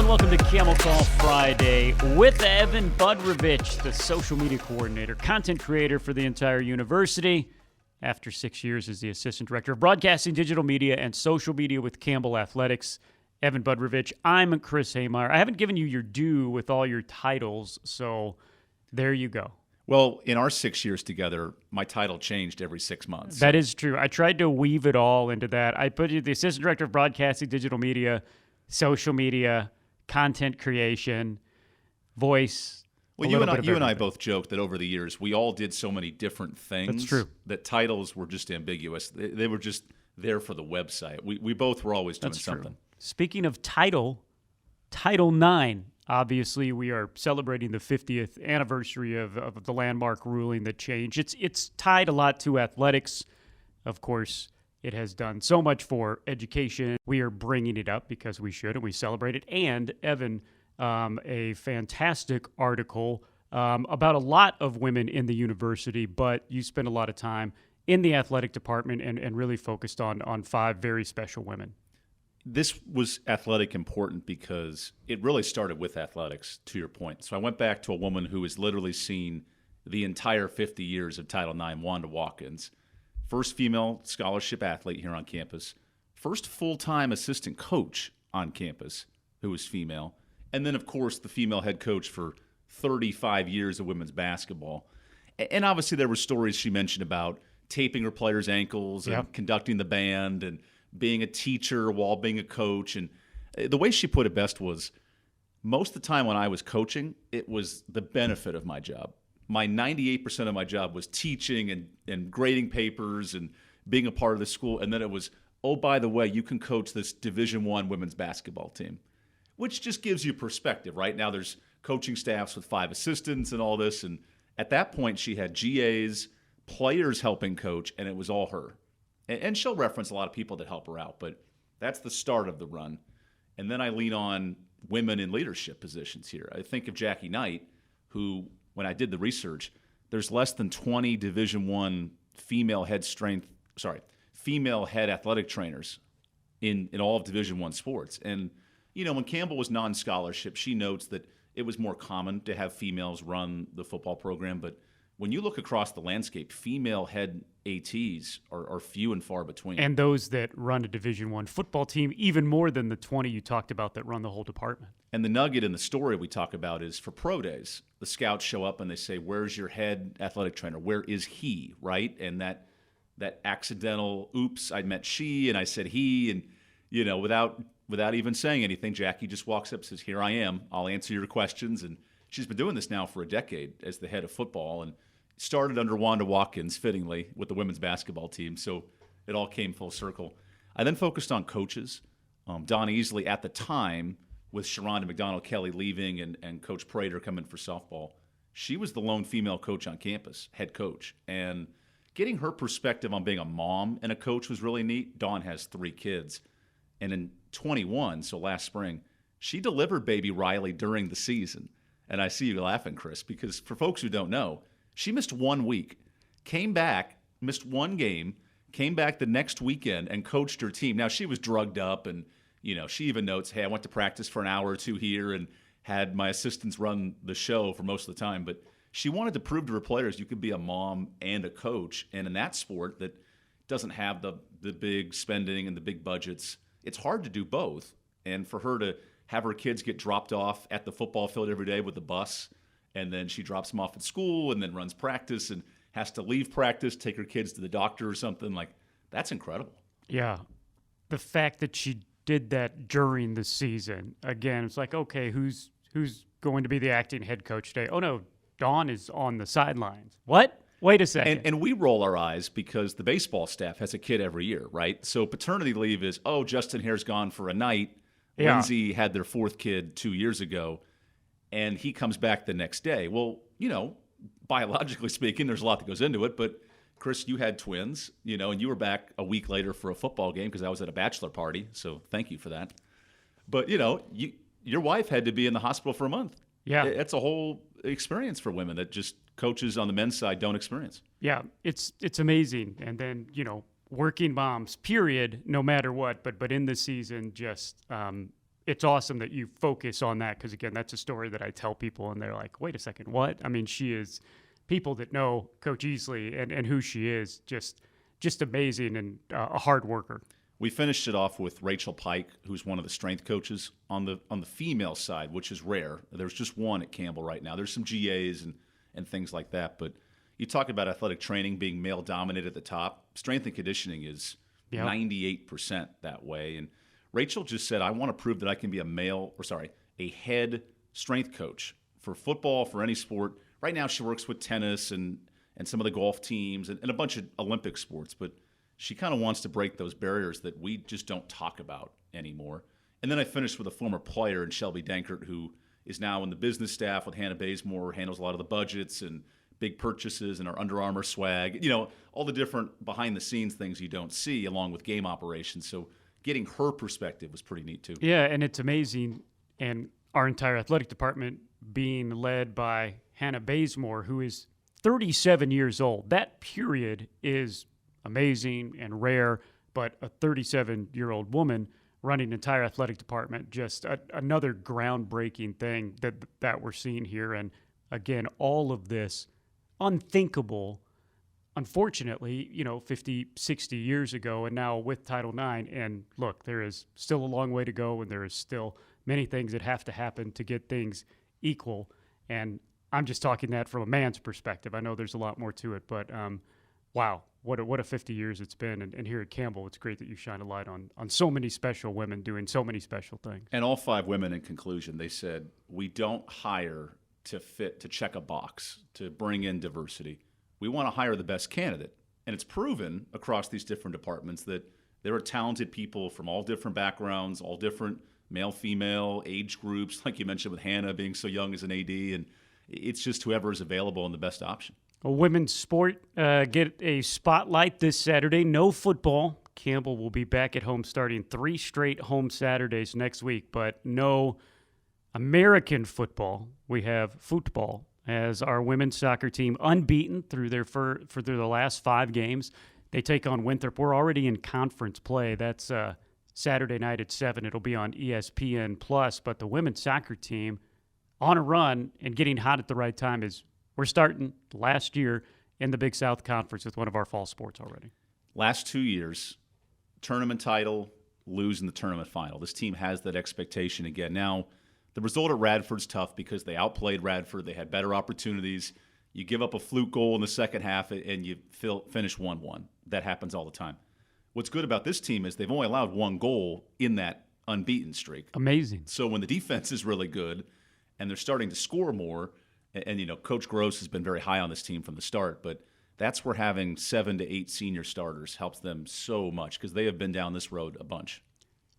and welcome to Camel Call Friday with Evan Budrovich, the social media coordinator, content creator for the entire university. After 6 years as the assistant director of broadcasting, digital media, and social media with Campbell Athletics, Evan Budrovich. I'm Chris Haymeyer. I haven't given you your due with all your titles, so there you go. Well, in our 6 years together, my title changed every 6 months. That is true. I tried to weave it all into that. I put you the assistant director of broadcasting, digital media, social media, content creation, voice. Well, you and I both joked that over the years we all did so many different things. That's true. That titles were just ambiguous. They were just there for the website. We both were always doing something. True. Speaking of Title IX. Obviously, we are celebrating the 50th anniversary of the landmark ruling that changed. It's tied a lot to athletics. Of course, it has done so much for education. We are bringing it up because we should, and we celebrate it. And, Evan, a fantastic article about a lot of women in the university, but you spend a lot of time in the athletic department and really focused on 5 very special women. This was athletic important because it really started with athletics, to your point. So I went back to a woman who has literally seen the entire 50 years of Title IX, Wanda Watkins. First female scholarship athlete here on campus. First full-time assistant coach on campus who was female. And then, of course, the female head coach for 35 years of women's basketball. And obviously there were stories she mentioned about taping her players' ankles and conducting the band and being a teacher while being a coach. And the way she put it best was, most of the time when I was coaching, it was the benefit of my job. My 98% of my job was teaching and grading papers and being a part of the school. And then it was, oh, by the way, you can coach this Division I women's basketball team, which just gives you perspective. Right now there's coaching staffs with 5 assistants and all this. And at that point, she had GAs, players helping coach, and it was all her. And she'll reference a lot of people that help her out, but that's the start of the run. And then I lean on women in leadership positions here. I think of Jackie Knight, who, when I did the research, there's less than 20 Division I female head athletic trainers in all of Division I sports. And, you know, when Campbell was non-scholarship, she notes that it was more common to have females run the football program, but when you look across the landscape, female head ATs are few and far between. And those that run a Division I football team, even more than the 20 you talked about that run the whole department. And the nugget in the story we talk about is for pro days, the scouts show up and they say, where's your head athletic trainer? Where is he, right? And that accidental, oops, I meant she and I said he, and, you know, without even saying anything, Jackie just walks up and says, here I am. I'll answer your questions. And she's been doing this now for a decade as the head of football, and started under Wanda Watkins, fittingly, with the women's basketball team, so it all came full circle. I then focused on coaches. Don Easley, at the time, with Sharonda McDonald-Kelly leaving and Coach Prater coming for softball, she was the lone female coach on campus, head coach. And getting her perspective on being a mom and a coach was really neat. Dawn has 3 kids. And in 21, so last spring, she delivered baby Riley during the season. And I see you laughing, Chris, because for folks who don't know, she missed 1 week, came back, missed 1 game, came back the next weekend and coached her team. Now, she was drugged up and, you know, she even notes, hey, I went to practice for an hour or 2 here and had my assistants run the show for most of the time. But she wanted to prove to her players you could be a mom and a coach. And in that sport that doesn't have the big spending and the big budgets, it's hard to do both. And for her to have her kids get dropped off at the football field every day with the bus, and then she drops them off at school and then runs practice and has to leave practice, take her kids to the doctor or something, like, that's incredible. Yeah. The fact that she did that during the season, again, it's like, okay, who's going to be the acting head coach today? Oh, no, Dawn is on the sidelines. What? Wait a second. And we roll our eyes because the baseball staff has a kid every year, right? So paternity leave is, oh, Justin Hare's gone for a night. Yeah. Lindsay had their 4th kid 2 years ago, and he comes back the next day. Well, you know, biologically speaking, there's a lot that goes into it. But, Chris, you had twins, you know, and you were back a week later for a football game because I was at a bachelor party. So thank you for that. But, you know, your wife had to be in the hospital for a month. Yeah. It's a whole experience for women that just coaches on the men's side don't experience. Yeah, it's amazing. And then, you know, working moms, period, no matter what. But in the season, just it's awesome that you focus on that because, again, that's a story that I tell people, and they're like, wait a second, what? I mean, she is people that know Coach Easley and who she is, just amazing and a hard worker. We finished it off with Rachel Pike, who's one of the strength coaches on the female side, which is rare. There's just one at Campbell right now. There's some GAs and things like that, but you talk about athletic training being male dominated at the top. Strength and conditioning is 98% that way. And Rachel just said, I want to prove that I can be a head strength coach for football, for any sport. Right now she works with tennis and some of the golf teams and a bunch of Olympic sports, but she kind of wants to break those barriers that we just don't talk about anymore. And then I finished with a former player in Shelby Dankert, who is now in the business staff with Hannah Bazemore, handles a lot of the budgets and big purchases and our Under Armour swag, all the different behind-the-scenes things you don't see, along with game operations. So getting her perspective was pretty neat, too. Yeah, and it's amazing. And our entire athletic department being led by Hannah Bazemore, who is 37 years old. That period is amazing and rare, but a 37-year-old woman running an entire athletic department, just another groundbreaking thing that we're seeing here. And again, all of this unthinkable, unfortunately, 50, 60 years ago, and now with Title IX. And look, there is still a long way to go, and there is still many things that have to happen to get things equal. And I'm just talking that from a man's perspective. I know there's a lot more to it, but wow, what a 50 years it's been. And here at Campbell, it's great that you shine a light on so many special women doing so many special things. And all 5 women, in conclusion, they said, we don't hire to check a box, to bring in diversity. We want to hire the best candidate. And it's proven across these different departments that there are talented people from all different backgrounds, all different male, female, age groups, like you mentioned with Hannah being so young as an AD. And it's just whoever is available and the best option. Well, women's sport get a spotlight this Saturday. No football. Campbell will be back at home starting 3 straight home Saturdays next week, but no American football. We have football as our women's soccer team unbeaten through for the last 5 games. They take on Winthrop. We're already in conference play. That's Saturday night at 7. It'll be on ESPN+. But the women's soccer team on a run and getting hot at the right time is we're starting last year in the Big South Conference with one of our fall sports already. Last 2 years, tournament title, lose in the tournament final. This team has that expectation again. Now, the result at Radford's tough because they outplayed Radford. They had better opportunities. You give up a fluke goal in the second half and you finish 1-1. That happens all the time. What's good about this team is they've only allowed 1 goal in that unbeaten streak. Amazing. So when the defense is really good and they're starting to score more, and Coach Gross has been very high on this team from the start, but that's where having 7 to 8 senior starters helps them so much because they have been down this road a bunch.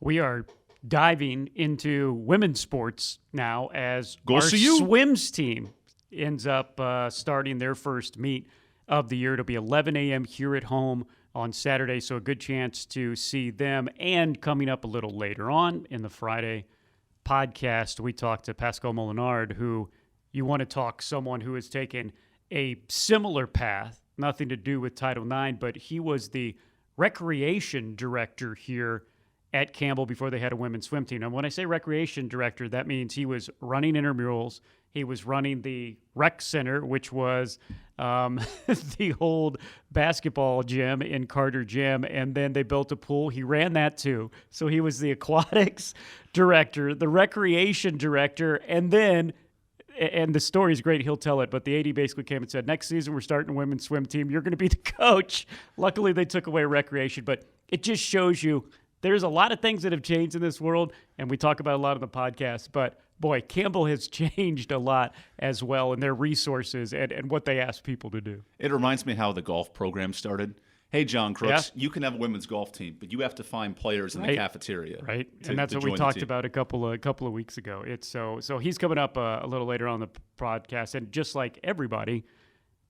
We are diving into women's sports now as our you. swims team ends up starting their first meet of the year. It'll be 11 a.m. here at home on Saturday, so a good chance to see them. And coming up a little later on in the Friday podcast, we talked to Pascal Molinard, who you want to talk someone who has taken a similar path, nothing to do with Title IX, but he was the recreation director here at Campbell before they had a women's swim team. And when I say recreation director, that means he was running intramurals. He was running the rec center, which was the old basketball gym in Carter Gym, and then they built a pool. He ran that too. So he was the aquatics director, the recreation director, and then, and the story is great, he'll tell it, but the AD basically came and said, next season we're starting a women's swim team. You're going to be the coach. Luckily, they took away recreation, but it just shows you there's a lot of things that have changed in this world, and we talk about a lot on the podcast, but boy, Campbell has changed a lot as well in their resources and what they ask people to do. It reminds me how the golf program started. Hey, John Crooks, you can have a women's golf team, but you have to find players in the cafeteria. Right, and that's what we talked about a couple of weeks ago. It's so he's coming up a little later on the podcast, and just like everybody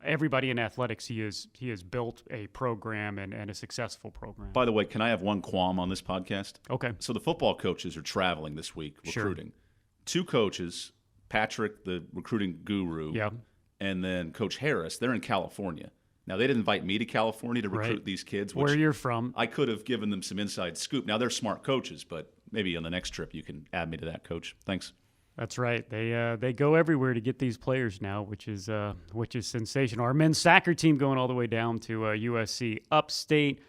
in athletics, he has built a program and a successful program. By the way, can I have one qualm on this podcast? Okay. So the football coaches are traveling this week recruiting. Sure. 2 coaches, Patrick, the recruiting guru, and then Coach Harris, they're in California. Now, they didn't invite me to California to recruit these kids. Where you're from. I could have given them some inside scoop. Now, they're smart coaches, but maybe on the next trip you can add me to that, Coach. Thanks. That's right. They go everywhere to get these players now, which is sensational. Our men's soccer team going all the way down to USC upstate.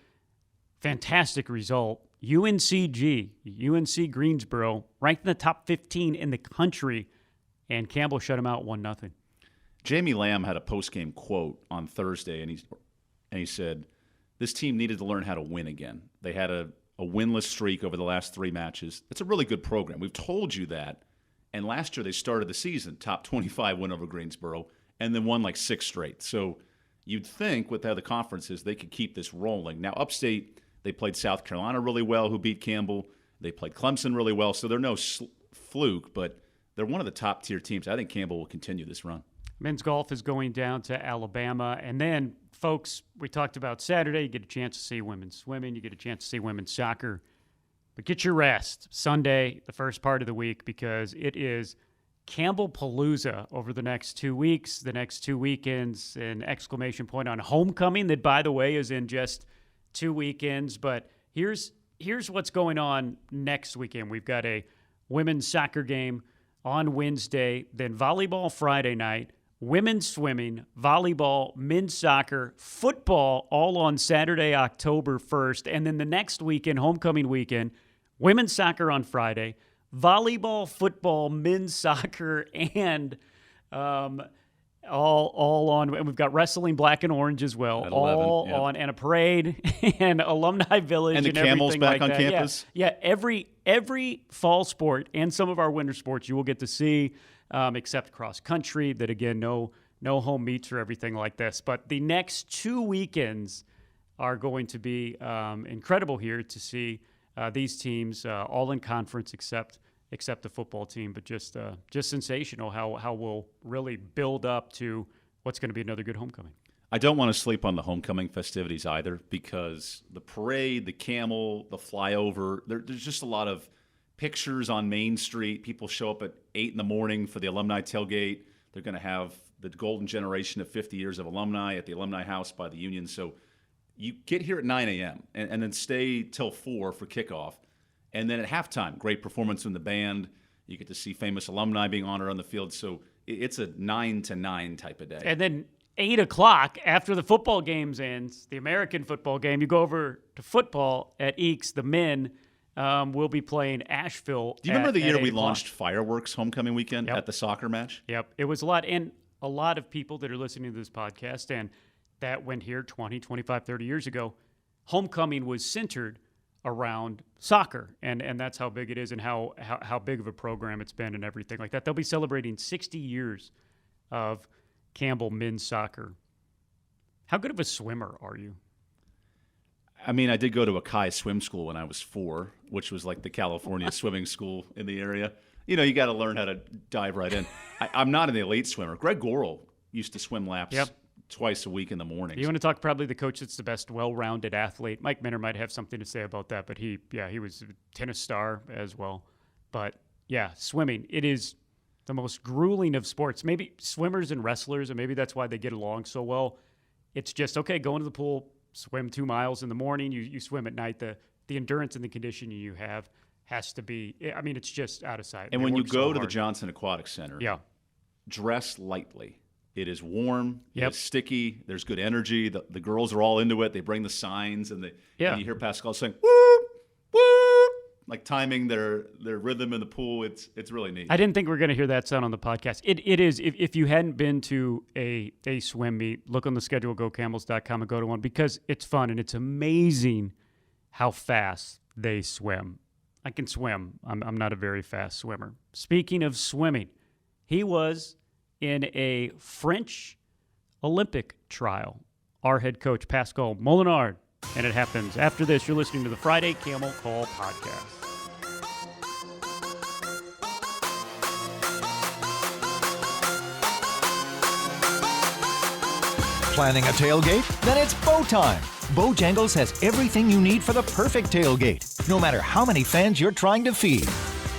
Fantastic result. UNC Greensboro, ranked in the top 15 in the country, and Campbell shut him out 1-0. Jamie Lamb had a post-game quote on Thursday, and he said, this team needed to learn how to win again. They had a winless streak over the last 3 matches. It's a really good program. We've told you that. And last year they started the season, top 25 win over Greensboro, and then won like 6 straight. So you'd think with how the conference is, they could keep this rolling. Now, upstate, they played South Carolina really well, who beat Campbell. They played Clemson really well, so they're no fluke, but they're one of the top-tier teams. I think Campbell will continue this run. Men's golf is going down to Alabama. And then, folks, we talked about Saturday. You get a chance to see women's swimming. You get a chance to see women's soccer. But get your rest Sunday, the first part of the week, because it is Campbell Palooza over the next 2 weeks, the next 2 weekends, an exclamation point on homecoming that, by the way, is in just 2 weekends. But here's what's going on next weekend. We've got a women's soccer game on Wednesday, then volleyball Friday night, women's swimming, volleyball, men's soccer, football, all on Saturday, October 1st. And then the next weekend, homecoming weekend, women's soccer on Friday, volleyball, football, men's soccer, and all on. And we've got wrestling, black and orange as well, all on, and a parade and Alumni Village and the Camels back on campus. Yeah, every fall sport and some of our winter sports you will get to see. Except cross country, that again, no home meets or everything like this. But the next 2 weekends are going to be incredible here to see these teams all in conference except the football team. But just sensational how we'll really build up to what's going to be another good homecoming. I don't want to sleep on the homecoming festivities either, because the parade, the camel, the flyover, there's just a lot of pictures on Main Street. People show up at 8 a.m. for the alumni tailgate. They're going to have the golden generation of 50 years of alumni at the Alumni House by the Union. So you get here at 9 a.m. and then stay till 4 for kickoff. And then at halftime, great performance from the band. You get to see famous alumni being honored on the field. So it's a 9 to 9 type of day. And then 8 o'clock after the football games ends, the American football game, you go over to football at Eakes. The men we'll be playing Asheville. Do you remember the year we launched fireworks homecoming weekend at the soccer match? Yep. It was a lot. And a lot of people that are listening to this podcast and that went here 20, 25, 30 years ago, homecoming was centered around soccer. And that's how big it is and how big of a program it's been and everything like that. They'll be celebrating 60 years of Campbell men's soccer. How good of a swimmer are you? I mean, I did go to a Kai swim school when I was 4, which was like the California swimming school in the area. You know, you got to learn how to dive right in. I'm not an elite swimmer. Greg Gorel used to swim laps twice a week in the mornings. You want to talk probably the coach that's the best well-rounded athlete. Mike Minner might have something to say about that, but he was a tennis star as well. But, yeah, swimming, it is the most grueling of sports. Maybe swimmers and wrestlers, and maybe that's why they get along so well. It's just, okay, go into the pool, swim 2 miles in the morning, you swim at night. The endurance and the conditioning you have has to be, I mean, it's just out of sight. And when you go to the Johnson Aquatic Center, dress lightly. It is warm, it's sticky, there's good energy. The girls are all into it. They bring the signs, and you hear Pascal saying, whoop, whoop, like timing their rhythm in the pool. It's really neat. I didn't think we were going to hear that sound on the podcast. It is. If you hadn't been to a swim meet, look on the schedule, gocamels.com and go to one, because it's fun and it's amazing how fast they swim. I can swim. I'm not a very fast swimmer. Speaking of swimming, he was in a French Olympic trial. Our head coach, Pascal Molinard. And it happens after this. You're listening to the Friday Camel Call Podcast. Planning a tailgate? Then it's Bo time. Bojangles has everything you need for the perfect tailgate, no matter how many fans you're trying to feed.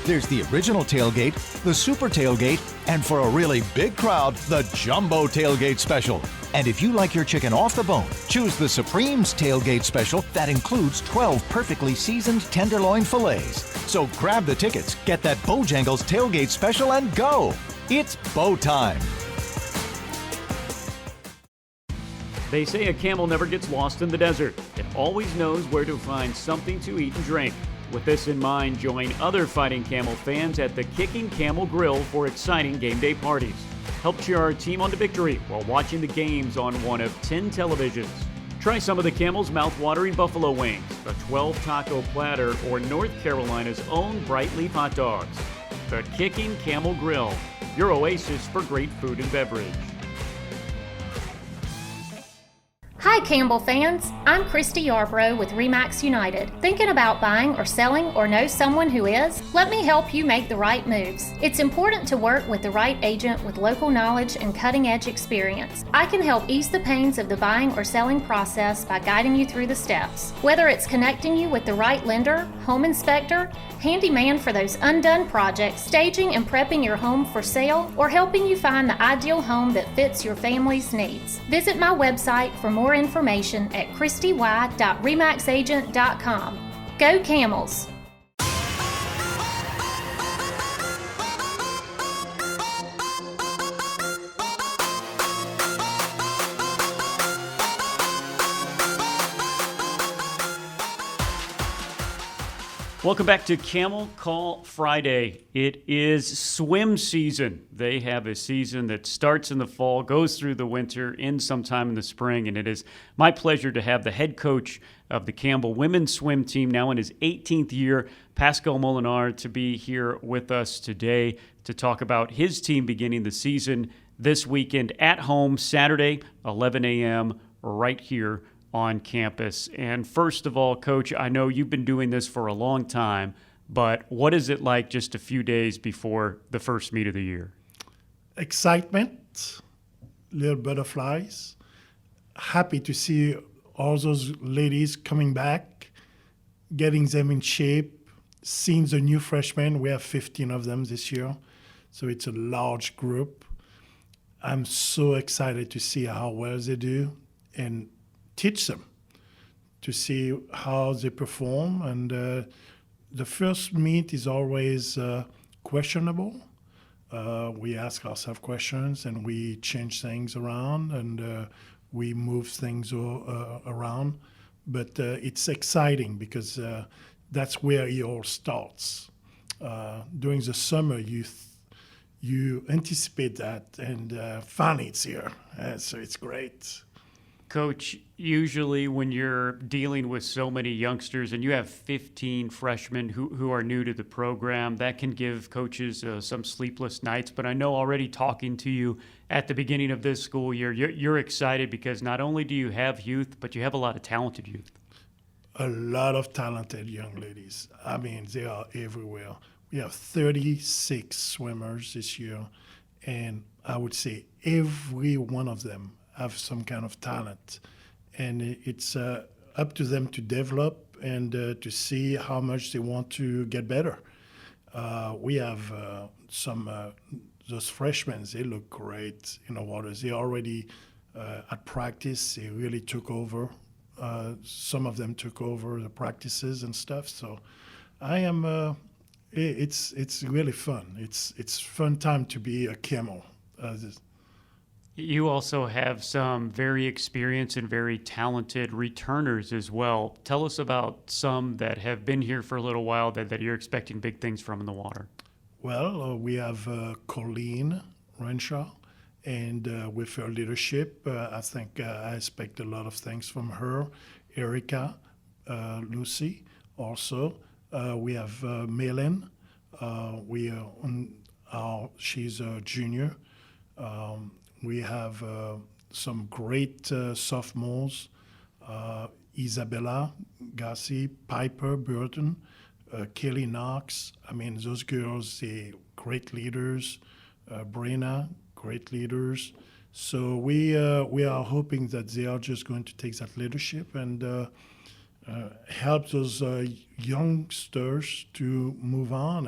There's the original tailgate, the super tailgate, and for a really big crowd, the jumbo tailgate special. And if you like your chicken off the bone, choose the Supreme's Tailgate Special that includes 12 perfectly seasoned tenderloin fillets. So grab the tickets, get that Bojangles Tailgate Special, and go! It's Bo time! They say a camel never gets lost in the desert. It always knows where to find something to eat and drink. With this in mind, join other Fighting Camel fans at the Kicking Camel Grill for exciting game day parties. Help cheer our team on to victory while watching the games on one of 10 televisions. Try some of the Camel's mouth-watering buffalo wings, a 12-taco platter, or North Carolina's own Bright Leaf hot dogs. The Kicking Camel Grill, your oasis for great food and beverage. Hi Campbell fans, I'm Christy Yarbrough with RE/MAX United. Thinking about buying or selling or know someone who is? Let me help you make the right moves. It's important to work with the right agent with local knowledge and cutting-edge experience. I can help ease the pains of the buying or selling process by guiding you through the steps. Whether it's connecting you with the right lender, home inspector, handyman for those undone projects, staging and prepping your home for sale, or helping you find the ideal home that fits your family's needs. Visit my website for more information at christy.remaxagent.com. Go Camels! Welcome back to Camel Call Friday. It is swim season. They have a season that starts in the fall, goes through the winter, ends sometime in the spring, and it is my pleasure to have the head coach of the Campbell women's swim team, now in his 18th year, Pascal Molinard, to be here with us today to talk about his team beginning the season this weekend at home, Saturday, 11 a.m., right here on campus. And first of all, Coach, I know you've been doing this for a long time, but what is it like just a few days before the first meet of the year? Excitement, little butterflies, happy to see all those ladies coming back, getting them in shape, seeing the new freshmen. We have 15 of them this year, so it's a large group. I'm so excited to see how well they do and teach them to see how they perform. And the first meet is always questionable. We ask ourselves questions and we change things around and we move things around. But it's exciting because that's where it all starts. During the summer, you anticipate that, and finally it's here. So it's great. Coach, usually when you're dealing with so many youngsters and you have 15 freshmen who are new to the program, that can give coaches some sleepless nights. But I know already talking to you at the beginning of this school year, you're excited because not only do you have youth, but you have a lot of talented youth. A lot of talented young ladies. I mean, they are everywhere. We have 36 swimmers this year, and I would say every one of them have some kind of talent, and it's up to them to develop and to see how much they want to get better. We have those freshmen, they look great in the water. They already at practice, they really took over. Some of them took over the practices and stuff. So I am, it's really fun. It's fun time to be a Camel. You also have some very experienced and very talented returners as well. Tell us about some that have been here for a little while that you're expecting big things from in the water. Well, we have Colleen Renshaw, and with her leadership, I think I expect a lot of things from her. Erica, Lucy, also. We have Malin. She's a junior. We have some great sophomores, Isabella Gassi, Piper Burton, Kelly Knox. I mean, those girls, they're great leaders. Brenna, great leaders. So we are hoping that they are just going to take that leadership and help those youngsters to move on.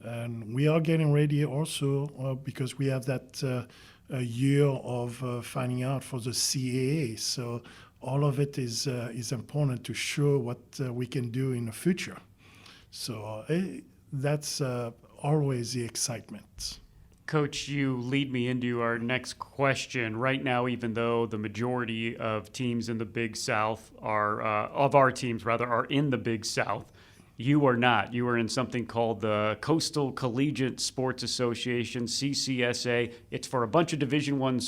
And we are getting ready also because we have that a year of finding out for the CAA. So all of it is important to show what we can do in the future. So that's always the excitement. Coach, you lead me into our next question. Right now, even though the majority of teams in the Big South of our teams are in the Big South, you are not. You are in something called the Coastal Collegiate Sports Association, CCSA. It's for a bunch of Division I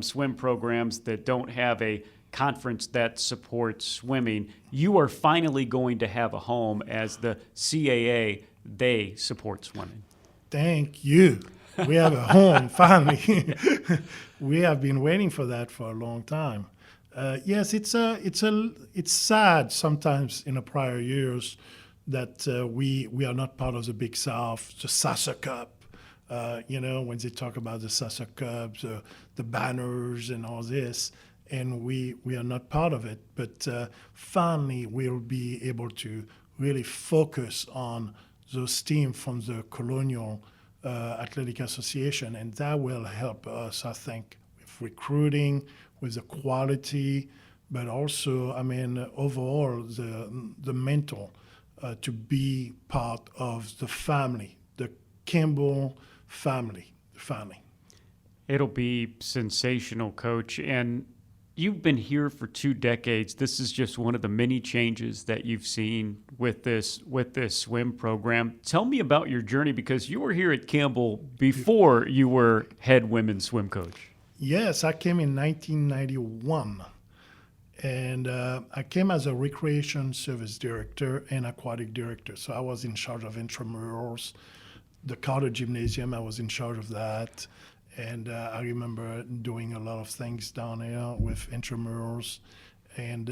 swim programs that don't have a conference that supports swimming. You are finally going to have a home as the CAA. They support swimming. Thank you. We have a home, finally. We have been waiting for that for a long time. Yes, it's sad sometimes in the prior years that we are not part of the Big South, the Sasa Cup. When they talk about the Sasa Cup, the banners and all this, and we are not part of it. But finally, we'll be able to really focus on those teams from the Colonial Athletic Association, and that will help us, I think, with recruiting, with the quality, but also, overall, the mental to be part of the family, the Campbell family. It'll be sensational, Coach. And you've been here for 2 decades. This is just one of the many changes that you've seen with this swim program. Tell me about your journey, because you were here at Campbell before you were head women's swim coach. Yes, I came in 1991. And I came as a recreation service director and aquatic director. So I was in charge of intramurals. The Carter Gymnasium, I was in charge of that. And I remember doing a lot of things down there with intramurals. And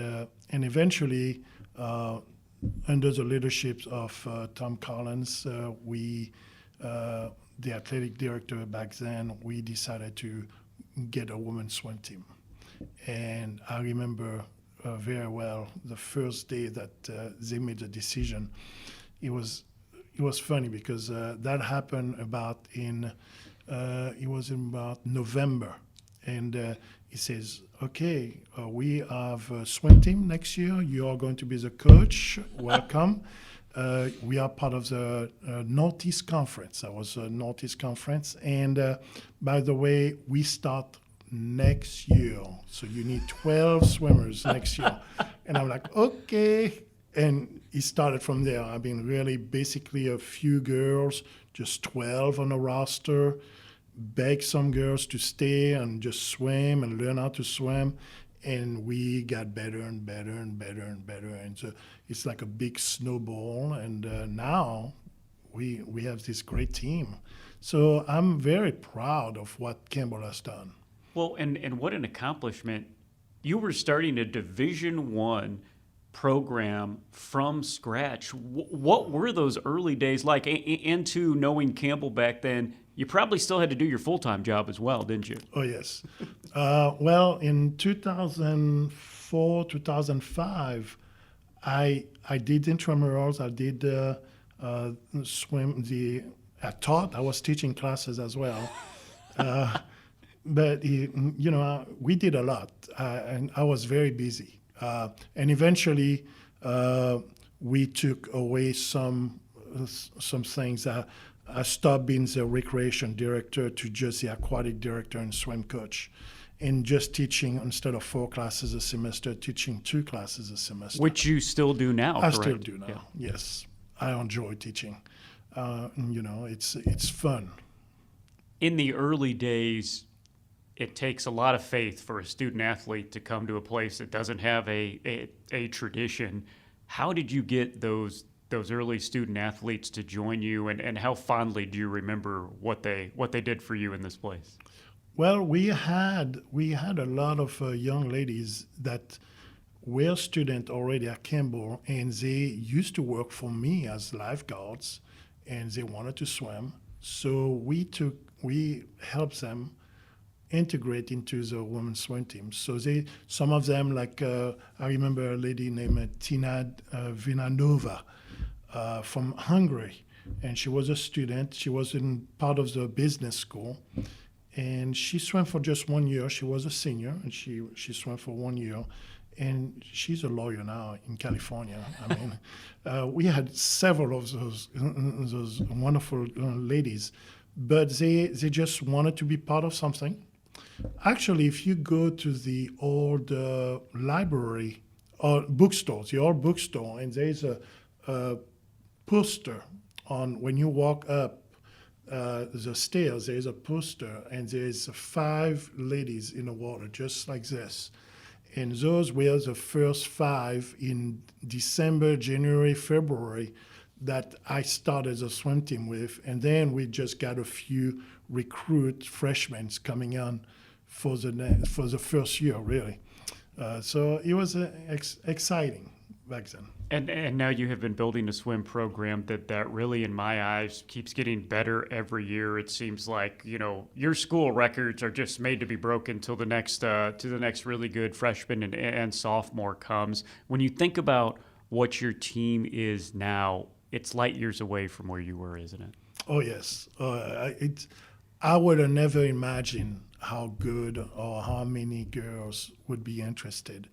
eventually, under the leadership of Tom Collins, the athletic director back then, we decided to get a women's swim team. And I remember very well the first day that they made the decision. It was funny because that happened it was in about November, and he says, "Okay, we have a swim team next year. You are going to be the coach. Welcome. We are part of the Northeast Conference." That was a Northeast Conference, and by the way, we start next year, so you need 12 swimmers next year. And I'm like, okay. And it started from there. I mean, really, basically a few girls, just 12 on the roster, beg some girls to stay and just swim and learn how to swim. And we got better and better and better and better. And so it's like a big snowball. And now we have this great team. So I'm very proud of what Campbell has done. Well, and what an accomplishment. You were starting a Division I program from scratch. What were those early days like? And to knowing Campbell back then, you probably still had to do your full-time job as well, didn't you? Oh, yes. Well, in 2004, 2005, I did intramurals. I did swim. I taught. I was teaching classes as well. But, we did a lot, and I was very busy. And eventually, we took away some things. I stopped being the recreation director to just the aquatic director and swim coach, and just teaching instead of 4 classes a semester, teaching 2 classes a semester. Which you still do now, I correct? still do now, Yeah. Yes. I enjoy teaching. It's fun. In the early days, it takes a lot of faith for a student athlete to come to a place that doesn't have a tradition. How did you get those early student athletes to join you, and how fondly do you remember what they did for you in this place? Well, we had a lot of young ladies that were students already at Campbell, and they used to work for me as lifeguards, and they wanted to swim. So we helped them integrate into the women's swim team. So some of them, like I remember a lady named Tina Vinanova from Hungary, and she was a student. She was in part of the business school, And she swam for just 1 year. She was a senior, and she swam for 1 year. And she's a lawyer now in California. I mean, we had several of those wonderful ladies, but they just wanted to be part of something. Actually, if you go to the old library or bookstores, the old bookstore, and there's a poster on when you walk up the stairs, there's a poster, and there's 5 ladies in the water, just like this. And those were the first 5 in December, January, February that I started the swim team with. And then we just got a few recruit freshmen coming on for the first year, really. So it was exciting back then. And now you have been building a swim program that really, in my eyes, keeps getting better every year. It seems like, you know, your school records are just made to be broken till the next really good freshman and sophomore comes. When you think about what your team is now, it's light years away from where you were, isn't it? Oh yes, I would have never imagined how good or how many girls would be interested.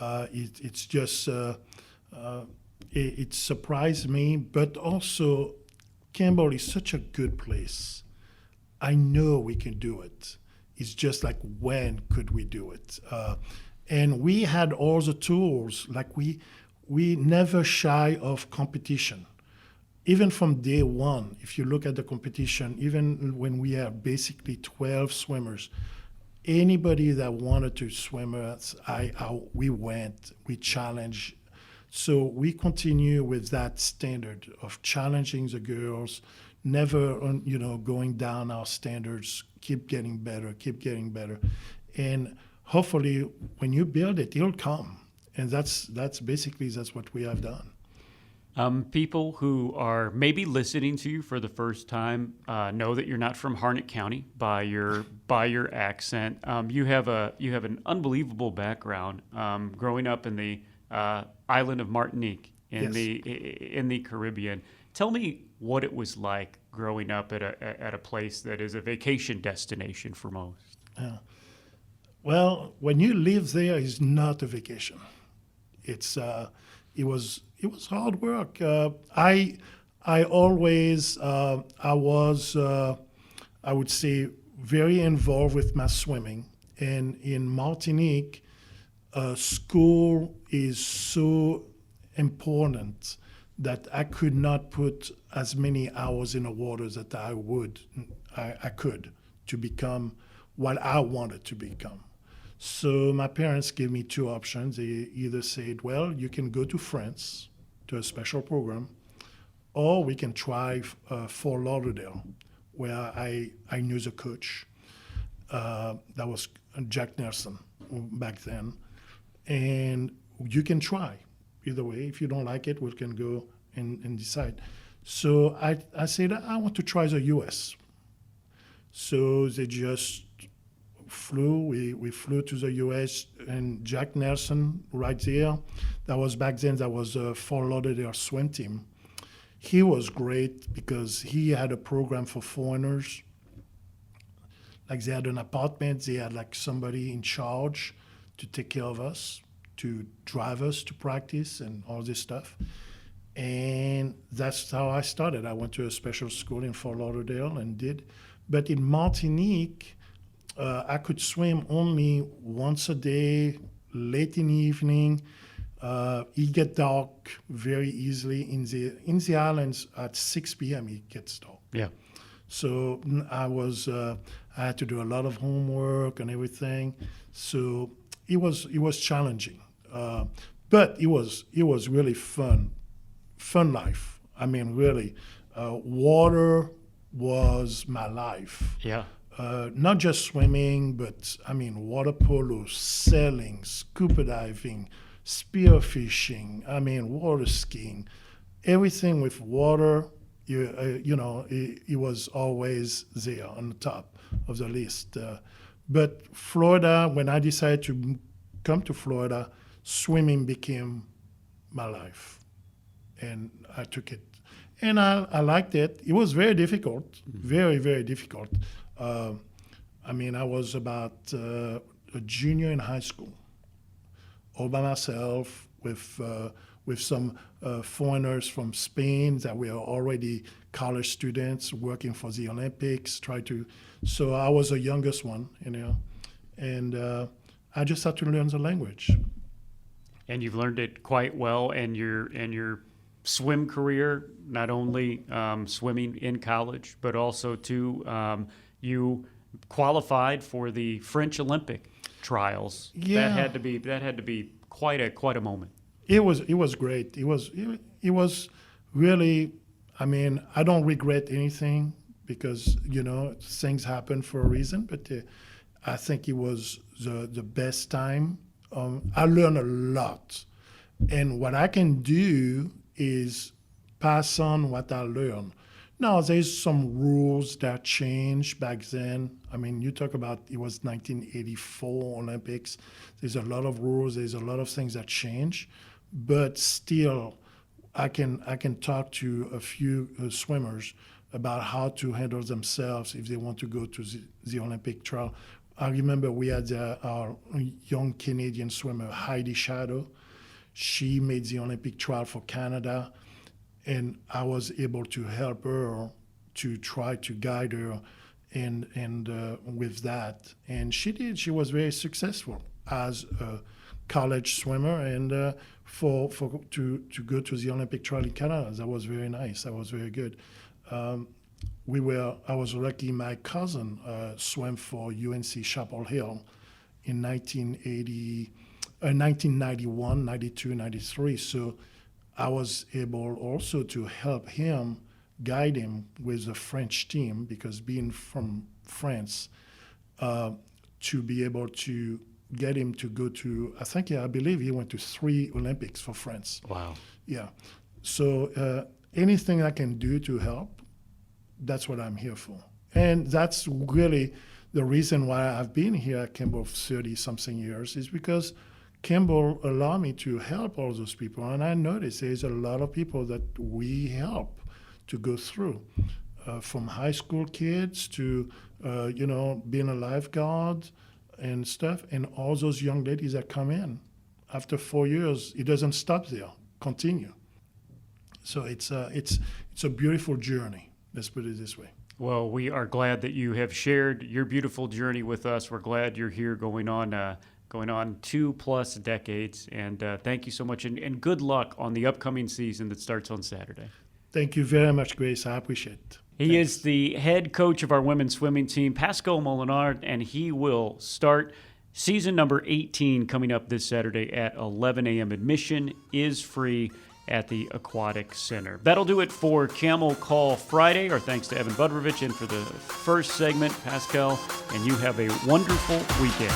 It's just. It surprised me, but also Campbell is such a good place. I know we can do it. It's just like, when could we do it? And we had all the tools. Like we never shy of competition. Even from day one, if you look at the competition, even when we have basically 12 swimmers, anybody that wanted to swim us, we went, we challenged. So we continue with that standard of challenging the girls, never going down our standards, keep getting better. And hopefully when you build it, it'll come. And that's what we have done. People who are maybe listening to you for the first time know that you're not from Harnett County by your accent. You have an unbelievable background growing up in the island of Martinique in the Caribbean. Tell me what it was like growing up at a place that is a vacation destination for most. Well, when you live there, it's not a vacation. It was hard work. I was I would say very involved with my swimming, and in Martinique, school is so important that I could not put as many hours in the water that I could to become what I wanted to become. So my parents gave me 2 options. They either said, well, you can go to France to a special program, or we can try Fort Lauderdale, where I knew the coach. That was Jack Nelson back then. And you can try either way. If you don't like it, we can go and decide. So I said, I want to try the U.S. So they just flew. We flew to the U.S. and Jack Nelson right there. That was back then. That was a Fort Lauderdale swim team. He was great because he had a program for foreigners. Like they had an apartment. They had like somebody in charge to take care of us, to drive us to practice and all this stuff. And that's how I started. I went to a special school in Fort Lauderdale and did. But in Martinique, I could swim only once a day, late in the evening. It gets dark very easily in the islands. At 6 p.m. it gets dark. Yeah. So I had to do a lot of homework and everything. So it was challenging, but it was really fun life. I mean, really, water was my life. Yeah. Not just swimming, but I mean, water polo, sailing, scuba diving, spearfishing. I mean, water skiing, everything with water. It was always there on the top of the list. But Florida, when I decided to come to Florida, swimming became my life. And I took it. And I liked it. It was very difficult, very, very difficult. I mean, I was about a junior in high school, all by myself with some foreigners from Spain that were already college students working for the Olympics. So I was the youngest one, and I just had to learn the language. And you've learned it quite well, and your swim career, not only swimming in college, but also too, you qualified for the French Olympic trials. Yeah. That had to be quite a moment. It was great. It was really. I mean, I don't regret anything because things happen for a reason. But I think it was the best time. I learned a lot, and what I can do is pass on what I learned. Now, there's some rules that changed back then. I mean, you talk about it was 1984 Olympics. There's a lot of rules. There's a lot of things that change, but still, I can talk to a few swimmers about how to handle themselves if they want to go to the Olympic trial. I remember we had our young Canadian swimmer, Heidi Shadow. She made the Olympic trial for Canada, and I was able to help her to try to guide her and with that. And she did. She was very successful as a college swimmer, and to go to the Olympic trial in Canada. That was very nice. That was very good. I was lucky. My cousin swam for UNC Chapel Hill in 1991, 92, 93. So I was able also to help him, guide him with the French team, because being from France, to be able to get him to go to, I believe he went to 3 Olympics for France. Wow. Yeah. So anything I can do to help, that's what I'm here for. And that's really the reason why I've been here at Campbell 30-something years, is because Campbell allowed me to help all those people. And I noticed there's a lot of people that we help to go through, from high school kids to, being a lifeguard and stuff. And all those young ladies that come in after 4 years, it doesn't stop there, continue. So it's a beautiful journey. Let's put it this way. Well, we are glad that you have shared your beautiful journey with us. We're glad you're here going on 2+ decades. And thank you so much. And good luck on the upcoming season that starts on Saturday. Thank you very much, Grace. I appreciate it. He is the head coach of our women's swimming team, Pascal Molinard, and he will start season number 18 coming up this Saturday at 11 a.m. Admission is free at the Aquatic Center. That'll do it for Camel Call Friday. Our thanks to Evan Budrovich and for the first segment, Pascal, and you have a wonderful weekend.